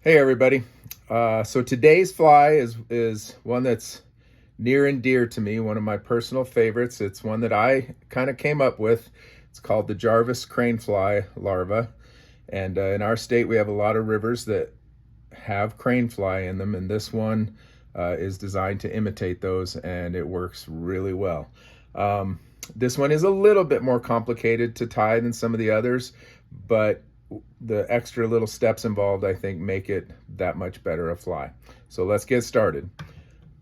Hey everybody. So today's fly is one that's near and dear to me, one of my personal favorites. It's one that I kind of came up with. It's called the Jarvis cranefly larva. And in our state, we have a lot of rivers that have cranefly in them, and this one is designed to imitate those, and it works really well. This one is a little bit more complicated to tie than some of the others, but the extra little steps involved, I think, make it that much better a fly. So let's get started.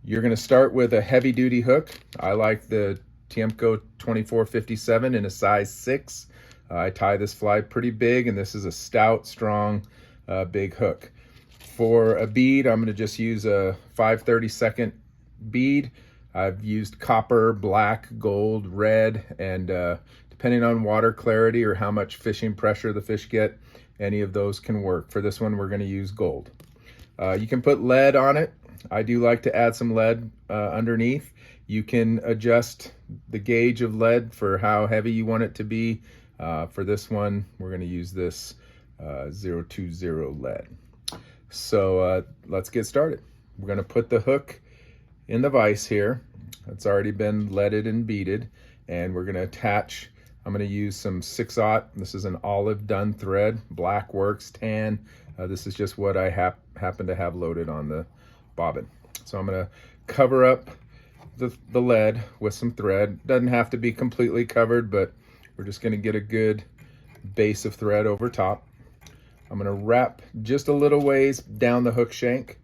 You're going to start with a heavy duty hook. I like the Tiemco 2457 in a size 6. I tie this fly pretty big, and this is a stout, strong, big hook. For a bead, I'm going to just use a 5/32 bead. I've used copper, black, gold, red, and depending on water clarity or how much fishing pressure the fish get, any of those can work. For this one, we're going to use gold. You can put lead on it. I do like to add some lead underneath. You can adjust the gauge of lead for how heavy you want it to be. For this one, we're going to use this 020 lead. So let's get started. We're going to put the hook in the vise here. It's already been leaded and beaded, and we're going to attach. I'm going to use some 6/0. This is an olive dun thread. Black works, tan. This is just what I happen to have loaded on the bobbin. So I'm going to cover up the lead with some thread. Doesn't have to be completely covered, but we're just going to get a good base of thread over top. I'm going to wrap just a little ways down the hook shank,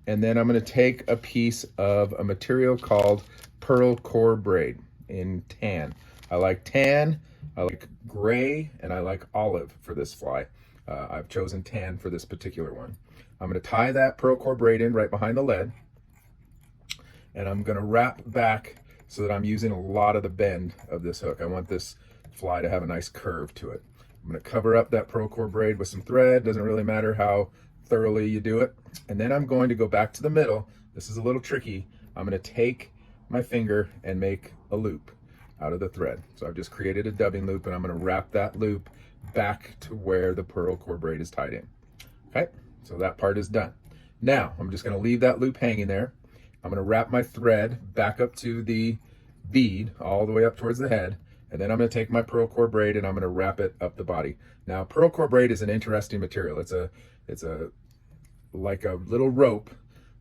and then I'm going to take a piece of a material called pearl core braid in tan. I like tan, I like gray, and I like olive for this fly. I've chosen tan for this particular one. I'm going to tie that pearl core braid in right behind the lead, and I'm going to wrap back so that I'm using a lot of the bend of this hook. I want this fly to have a nice curve to it. I'm going to cover up that pearl core braid with some thread. Doesn't really matter how thoroughly you do it. And then I'm going to go back to the middle. This is a little tricky. I'm going to take my finger and make a loop out of the thread. So I've just created a dubbing loop, and I'm going to wrap that loop back to where the pearl core braid is tied in. Okay, so that part is done. Now I'm just going to leave that loop hanging there. I'm going to wrap my thread back up to the bead all the way up towards the head, and then I'm going to take my pearl core braid and I'm going to wrap it up the body. Now, pearl core braid is an interesting material. It's like a little rope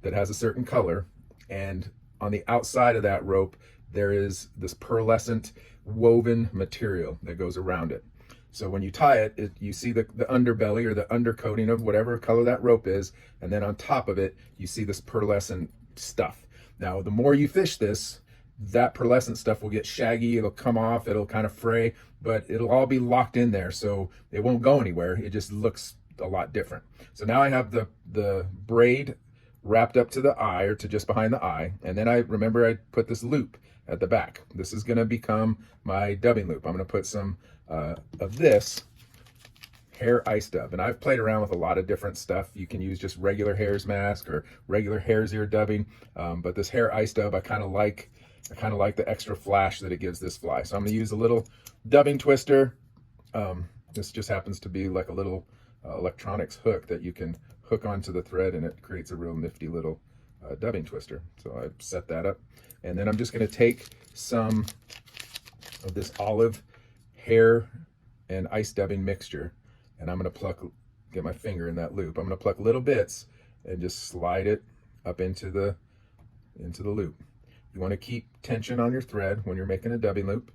that has a certain color, and on the outside of that rope there is this pearlescent woven material that goes around it. So when you tie it, you see the underbelly or the undercoating of whatever color that rope is, and then on top of it you see this pearlescent stuff. Now, the more you fish this, that pearlescent stuff will get shaggy, it'll come off, it'll kind of fray, but it'll all be locked in there, so it won't go anywhere. It just looks a lot different. So now I have the braid wrapped up to the eye, or to just behind the eye, and then I put this loop at the back. This is going to become my dubbing loop. I'm going to put some of this hair ice dub, and I've played around with a lot of different stuff. You can use just regular hare's mask or regular hare's ear dubbing, but this hair ice dub I kind of like the extra flash that it gives this fly. So I'm going to use a little dubbing twister. This just happens to be like a little electronics hook that you can hook onto the thread, and it creates a real nifty little dubbing twister. So I set that up, and then I'm just going to take some of this olive hair and ice dubbing mixture, and I'm going to get my finger in that loop. I'm going to pluck little bits and just slide it up into the loop. You want to keep tension on your thread when you're making a dubbing loop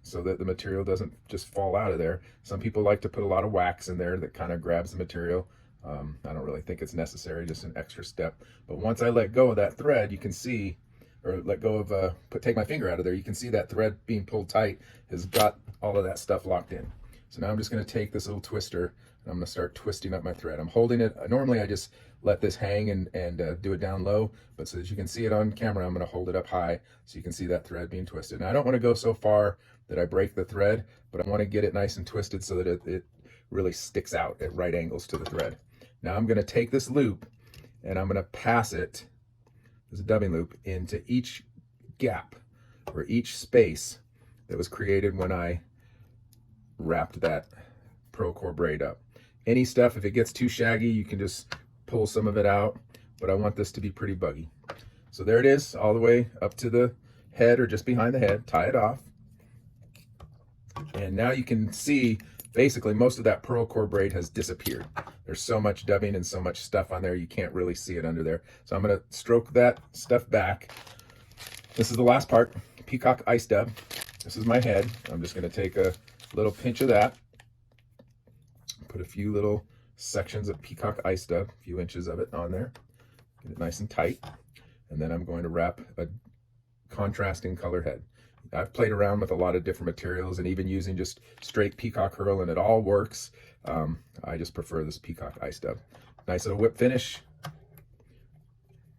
so that the material doesn't just fall out of there. Some people like to put a lot of wax in there that kind of grabs the material. I don't really think it's necessary, just an extra step. But once I let go of that thread, you can see, or let go of, take my finger out of there, you can see that thread being pulled tight has got all of that stuff locked in. So now I'm just going to take this little twister, and I'm going to start twisting up my thread. I'm holding it. Normally I just let this hang and do it down low, but so that you can see it on camera, I'm going to hold it up high so you can see that thread being twisted. Now, I don't want to go so far that I break the thread, but I want to get it nice and twisted so that it really sticks out at right angles to the thread. Now I'm going to take this loop and I'm going to pass it, this dubbing loop, into each gap or each space that was created when I wrapped that pearl core braid up. Any stuff, if it gets too shaggy, you can just pull some of it out, but I want this to be pretty buggy. So there it is, all the way up to the head or just behind the head. Tie it off. And now you can see basically most of that pearl core braid has disappeared. There's so much dubbing and so much stuff on there, you can't really see it under there. So I'm gonna stroke that stuff back. This is the last part, peacock ice dub. This is my head. I'm just gonna take a little pinch of that, put a few little sections of peacock ice dub, a few inches of it on there, get it nice and tight. And then I'm going to wrap a contrasting color head. I've played around with a lot of different materials and even using just straight peacock herl, and it all works. I just prefer this peacock ice dub. Nice little whip finish.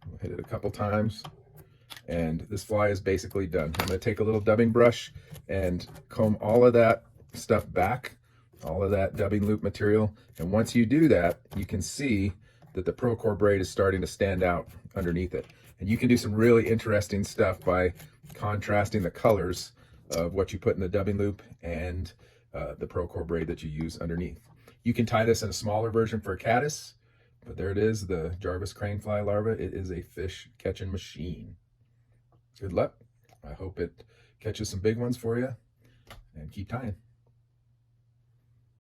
We'll hit it a couple times, and this fly is basically done. I'm going to take a little dubbing brush and comb all of that stuff back, all of that dubbing loop material. And once you do that, you can see that the pearl core braid is starting to stand out underneath it. And you can do some really interesting stuff by contrasting the colors of what you put in the dubbing loop and the pearl core braid that you use underneath. You can tie this in a smaller version for a caddis, but there it is, the Jarvis cranefly larva. It is a fish catching machine. Good luck. I hope it catches some big ones for you, and keep tying.